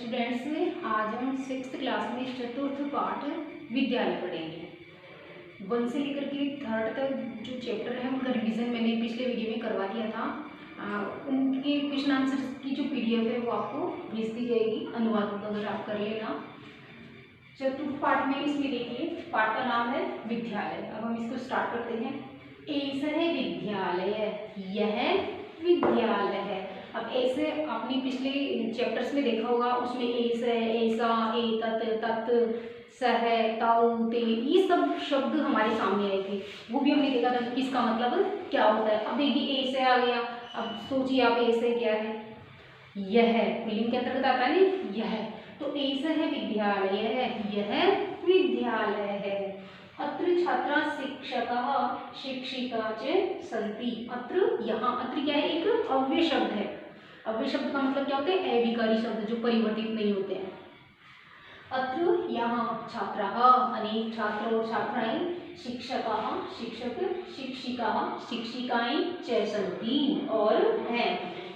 Students, आज हम 6th class में चतुर्थ पाठ विद्यालय पढ़ेंगे। 1 से लेकर के 3rd तक जो चैप्टर है उनका रिवीजन मैंने पिछले वीडियो में करवा दिया था। उनके क्वेश्चन आंसर की जो PDF है वो आपको भेज दी जाएगी, अनुवाद अगर आप कर लेना। चतुर्थ पाठ में इसमें देखिए, पाठ का नाम है विद्यालय। अब हम इसको स्टार्ट करते हैं। ऐसा है विद्यालय, यह विद्यालय है। अब ऐसे आपने पिछले चैप्टर्स में देखा होगा, उसमें ऐसा, ऐसा, एतत, तत्, सह, तौ, ते, ये सब शब्द हमारे सामने आए थे। वो भी हमने देखा था कि इसका मतलब क्या होता है। अब देखिए ऐसे आ गया। अब सोचिए आप, ऐसे क्या है? यह पुल्लिंग के अंतर्गत आता है ना, यह। तो ऐसा है विद्यालय है, यह विद्यालय है। अत्र छात्रा शिक्षकः शिक्षिका च सन्ति। अत्र, यहाँ अत्र क्या है? एक अव्यय शब्द है। अव्यय शब्द का मतलब क्या होता है? अविकारी शब्द जो परिवर्तित नहीं होते हैं। अत्र यहाँ छात्राः, अनेक छात्र और छात्राएं, शिक्षकाः शिक्षक, शिक्षिकाः शिक्षिकाएं च सन्ति और हैं।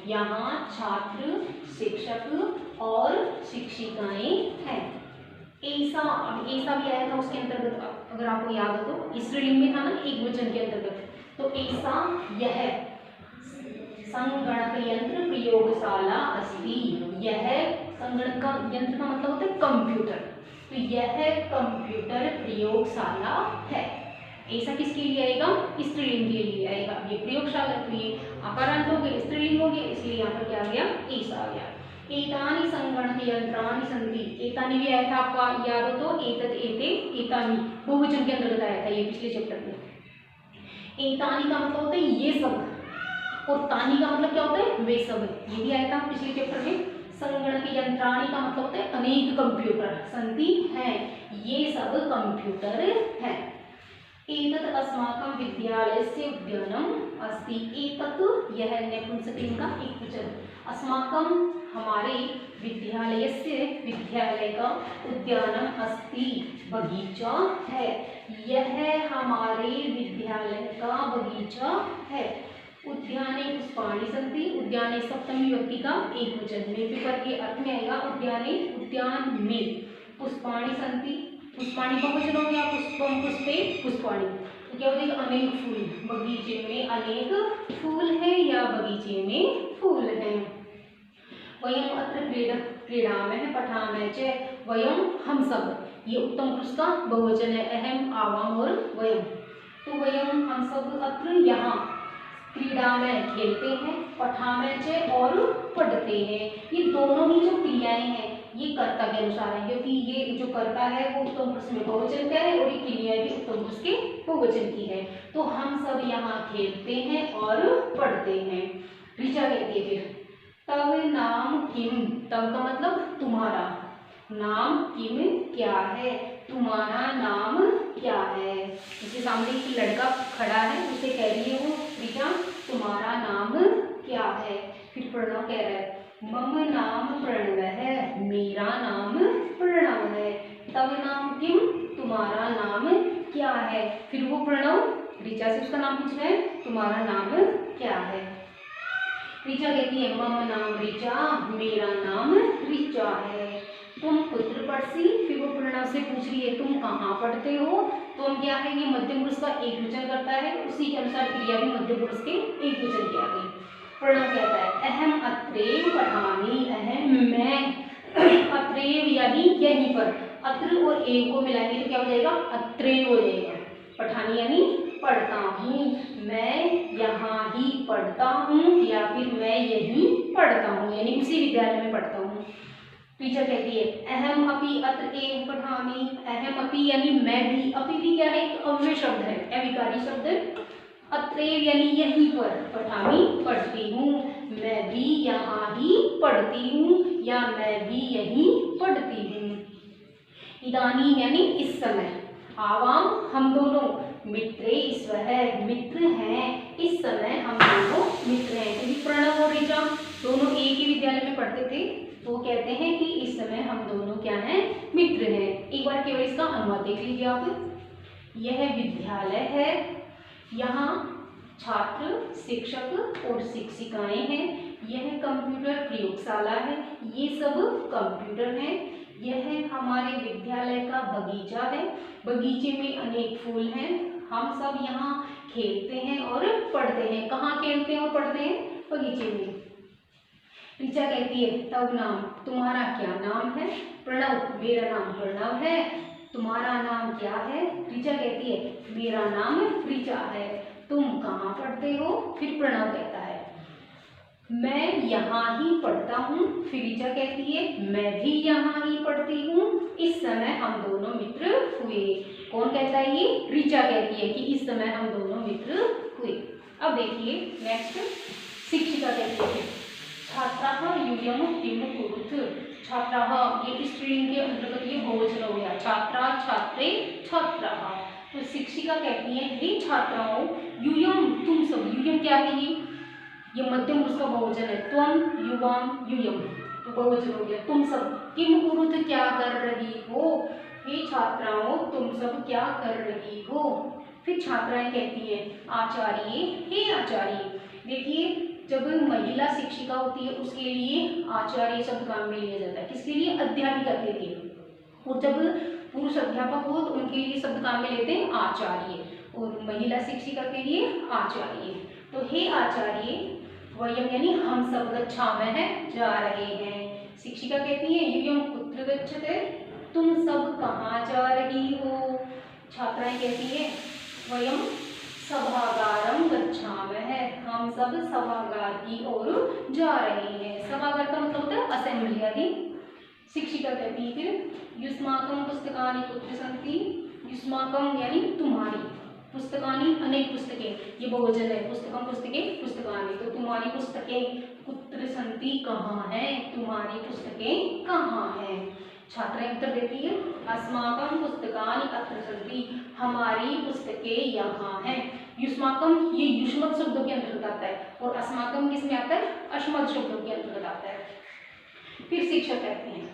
यहाँ छात्र, शिक्षक और शिक्षिकाएं हैं। ऐसा, अब ऐसा भी आया था उसके अंतर्गत, अगर आपको याद हो तो स्त्रीलिंग में था ना, एक वचन के अंतर्गत। तो ऐसा यह संगणक यंत्र प्रयोगशाला अस्ति। यह संगणक का यंत्र का मतलब होता है कंप्यूटर। तो यह कंप्यूटर प्रयोगशाला है। ऐसा किसके लिए आएगा? स्त्रीलिंग के लिए आएगा। ये प्रयोगशाला, तो ये आकारांत हो गए, स्त्रीलिंग हो गया, इसलिए यहाँ पर क्या आ गया? ऐसा आ गया। एतानि संगणक यंत्राणि सन्ति। एतानि भी आया था, आपका याद हो तो, एतत्, एते, एतानि बहुवचन के अंतर्गत आया था ये पिछले चैप्टर में। एतानि का मतलब होता है ये सब, और तानि का मतलब क्या होता है? वे सब। ये भी आया था पिछले चैप्टर में। संगणक यंत्राणि का मतलब होता है अनेक कंप्यूटर, सन्ति हैं, ये सब कंप्यूटर हैं। एतत् अस्माकं विद्यालयस्य उद्यानम् अस्ति। एतत्, यह नपुंसकलिंग का एकवचन। अस्माकं, हमारे, विद्यालयस्य, विद्यालय का, उद्यानम् अस्ति, बगीचा है। यह हमारे विद्यालय का बगीचा है। उद्याने पुष्पाणि सन्ति। उद्याने सप्तमी विभक्ति का एकवचन में पेपर के अर्थ में आएगा। उद्याने, उद्यान में, पुष्पाणि सन्ति, पुष्पाणि बहुवचन हो गया, पुष्पम पुष्पे पुष्पाणि। तो क्या हो जाएगा? अनेक फूल, बगीचे में अनेक फूल है या बगीचे में फूल है। वयम अत्र क्रीडामः पठामः च। वयम, हम सब, ये उत्तम पुरुष का बहुवचन है। अहम, आवाम और वयम। तो वयम, हम सब, अत्र, यहाँ, क्रीडामः खेलते हैं, पठामः च और पढ़ते हैं। ये दोनों ही जो क्रियाएं हैं ये कर्ता के अनुसार है, क्योंकि ये जो कर्ता है वो उत्तम पुरुष में बहुवचन का है और ये क्रियाएं भी उत्तम पुरुष के बहुवचन की है। तो हम सब यहाँ खेलते हैं और पढ़ते हैं। ऋचा कहती है फिर, तव नाम किम। तव का मतलब तुम्हारा, नाम किम क्या है, तुम्हारा नाम क्या है। इसके सामने एक लड़का खड़ा है, उसे कह रही है वो, ऋचा तुम्हारा नाम क्या है। फिर प्रणव कह रहा है, मम नाम प्रणव है, मेरा नाम प्रणव है। तव नाम किम, तुम्हारा नाम क्या है। फिर वो प्रणव ऋचा से उसका नाम पूछ रहा है, तुम्हारा नाम क्या है। ऋचा कहती है, मम नाम ऋचा, मेरा नाम ऋचा है। तुम कुत्र पढ़सी। फिर वो प्रणव से पूछ रही है, तुम कहाँ पढ़ते हो। तुम क्या है? ये मध्यम पुरुष का एक वचन करता है, उसी के अनुसार क्रिया भी मध्यम पुरुष के एक वचन की आ गई। प्रणव कहता है, अहम अत्रेव पठामि। अहम, मैं, अत्रेव यानी यहीं पर। अत्र और एव को मिलाएंगे तो क्या हो जाएगा? अत्रेव हो जाएगा। पठानी यानी पढ़ता हूँ, मैं यहाँ ही पढ़ता हूँ, या फिर मैं यहीं पढ़ता हूँ, यानी उसी विद्यालय में पढ़ता हूँ। टीचर कहती है, अहम अपि अत्र एव पठामि। अहम अपि यानी मैं भी, अपि भी क्या है? एक अव्यय शब्द है, अविकारी शब्द। अत्रेव यानी यहीं पर, पठामि पढ़ती हूँ, मैं भी यहाँ ही पढ़ती हूँ, या मैं भी यहीं पढ़ती हूँ। इदानीं यानी इस समय, आवाम हम दोनों, मित्रे स्वः मित्र हैं, इस समय हम दोनों मित्र हैं। क्योंकि प्रणव और ऋचा दोनों एक ही विद्यालय में पढ़ते थे, तो कहते हैं कि इस समय हम दोनों क्या हैं? मित्र हैं। एक बार केवल इसका अनुवाद देख लीजिए आप। यह विद्यालय है, यहाँ छात्र, शिक्षक और शिक्षिकाएं हैं। यह कंप्यूटर प्रयोगशाला है, ये सब कंप्यूटर है। यह हमारे विद्यालय का बगीचा है, बगीचे में अनेक फूल हैं। हम सब यहाँ खेलते हैं और पढ़ते हैं। कहाँ खेलते हैं और पढ़ते हैं? बगीचे में। ऋचा कहती है तब नाम, तुम्हारा क्या नाम है? प्रणव, मेरा नाम प्रणव है। तुम्हारा नाम क्या है? ऋचा कहती है मेरा नाम ऋचा है। तुम कहाँ पढ़ते हो? फिर प्रणव कहता है मैं यहाँ ही पढ़ता हूँ। फिर ऋचा कहती है मैं भी यहाँ ही पढ़ती हूँ। इस समय हम दोनों मित्र हुए। कौन कहता है? ये ऋचा कहती है कि इस समय हम दोनों मित्र हुए। अब देखिए नेक्स्ट, शिक्षिका कहती है छात्राः यूयं किं कुरुत्। छात्राः ये स्त्रीलिंग के अंतर्गत ये बहुवचन हो गया। छात्रा, छात्रे, छात्राः। तो शिक्षिका कहती है हे छात्राओं, यूयं तुम सब। यूयं क्या है? ये मध्यम पुरुष का बहुवचन है। त्वम, युवाम, यूयम, तो बहुवचन हो गया। तुम सब किम कुरुत् क्या कर रही हो? हे छात्राओं तुम सब क्या कर रही हो? फिर छात्राएं कहती हैं आचार्य, हे आचार्य। देखिए जब महिला शिक्षिका होती है उसके लिए आचार्य शब्द काम में लिया जाता है। किसके लिए? अध्यापिका के लिए। और जब पुरुष अध्यापक हो तो उनके लिए शब्द काम में लेते हैं आचार्य, और महिला शिक्षिका के लिए आचार्य। तो हे आचार्य, वयम यानी हम सब गच्छामः जा रहे हैं। शिक्षिका कहती है यूयं कुत्र गच्छते, तुम सब कहाँ जा रही हो? छात्राएं कहती है वयम सभागारम गच्छामः, हम सब सभागार की ओर जा रहे हैं। सभागार का मतलब होता है असेंबली आदि। शिक्षिका कहती है फिर युष्माकं पुस्तकानि कुत्र सन्ति। युष्माकं यानी तुम्हारी, पुस्तकानि अनेक पुस्तकें, ये बहुवचन है। पुस्तकम पुस्तकें, पुस्तकानि, तो तुम्हारी पुस्तकें कुत्र सन्ति कहाँ हैं? तुम्हारी पुस्तकें कहाँ हैं? छात्राएं उत्तर देती है अस्माकं पुस्तकानि अत्र सन्ति, हमारी पुस्तकें यहाँ हैं। युष्माकम ये युष्मत् शब्दों के अंतर्गत आता है, और अस्माकम किसमें आता है? अश्मत् शब्दों के अंतर्गत आता है। फिर शिक्षक कहते हैं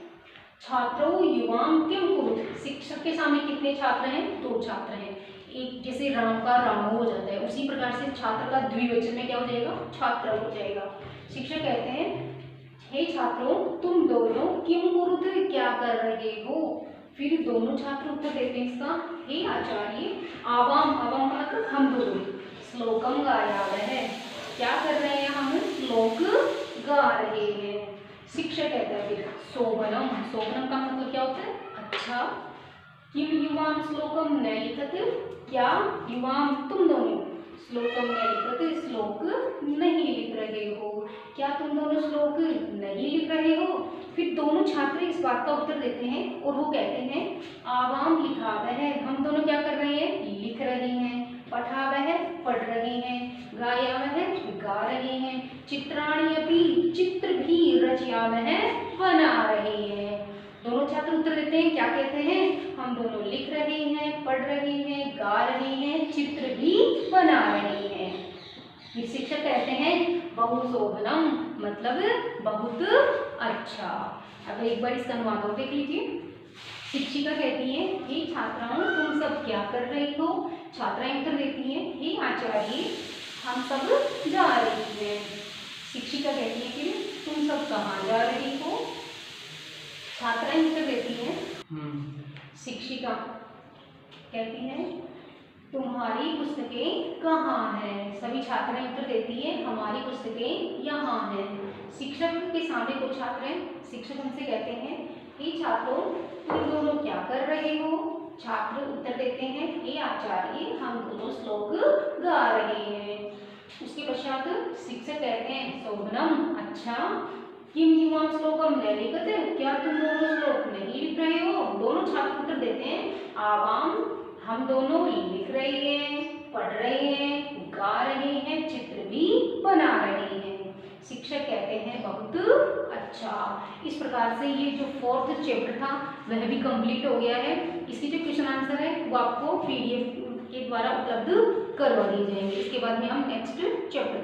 छात्रों युवाम किम कुरुत्। शिक्षक के सामने कितने छात्र हैं? 2 छात्र हैं। एक जैसे राम का रामो हो जाता है, उसी प्रकार से छात्र का द्विवचन में क्या हो जाएगा? छात्र हो जाएगा। शिक्षक कहते हैं हे छात्रों तुम दोनों किम कुरुत् क्या कर रहे हो? फिर दोनों छात्र उत्तर देते हैं इसका हे आचार्य आवाम, आवाम का मतलब हम दोनों, श्लोकम गायामः, क्या कर रहे हैं? हम श्लोक गा रहे हैं। शिक्षक कहता है फिर शोभनम, शोभनम का मतलब क्या होता है? अच्छा। किम युवाम श्लोकम न लिखत, क्या युवाम तुम दोनों श्लोकम न लिखत, श्लोक नहीं लिख रहे हो? क्या तुम दोनों श्लोक नहीं लिख रहे हो? फिर दोनों छात्र इस बात का उत्तर देते हैं और वो कहते हैं आवाम लिखावह, हम दोनों क्या कर रहे हैं? लिख रहे हैं। पठावह पढ़ रहे हैं। गायावह गा रहे हैं। चित्राणि अपि चित्र भी रचयावह बना रहे हैं। दोनों छात्र उत्तर देते हैं, क्या कहते हैं? हम दोनों लिख रहे हैं, पढ़ रहे हैं, गा रहे हैं, चित्र भी बना रहे हैं। फिर शिक्षक कहते हैं बहुशोभनम, मतलब बहुत अच्छा। अब एक बार इसका अनुवाद और देख लीजिए। शिक्षिका कहती है हे छात्राओं तुम सब क्या कर रही हो? छात्राएं उत्तर देती हैं हे आचार्य हम सब जा रही हैं। शिक्षिका कहती है कि तुम सब कहाँ जा रही हो? छात्राएं उत्तर देती हैं शिक्षिका कहती है तुम्हारी पुस्तकें कहाँ हैं? सभी छात्राएं उत्तर देती है हमारी पुस्तकें यहाँ हैं। शिक्षक के सामने 2 छात्र हैं। शिक्षक उनसे कहते हैं हे छात्रों तुम दोनों क्या कर रहे हो? छात्र उत्तर देते हैं हे आचार्य हम दोनों श्लोक गा रहे हैं। उसके पश्चात शिक्षक कहते हैं शोभनम, अच्छा। किम युवाम श्लोकम न लिखत, क्या तुम दोनों श्लोक नहीं लिख रहे हो? दोनों छात्र उत्तर देते हैं आवाम, हम दोनों लिख रहे हैं, पढ़ रहे हैं, गा रहे हैं, चित्र भी बना रहे हैं। शिक्षक कहते हैं बहुत अच्छा। इस प्रकार से ये जो 4th चैप्टर था वह भी कंप्लीट हो गया है। इसकी जो क्वेश्चन आंसर है वो आपको PDF के द्वारा उपलब्ध करवा दिए जाएंगे। इसके बाद में हम नेक्स्ट चैप्टर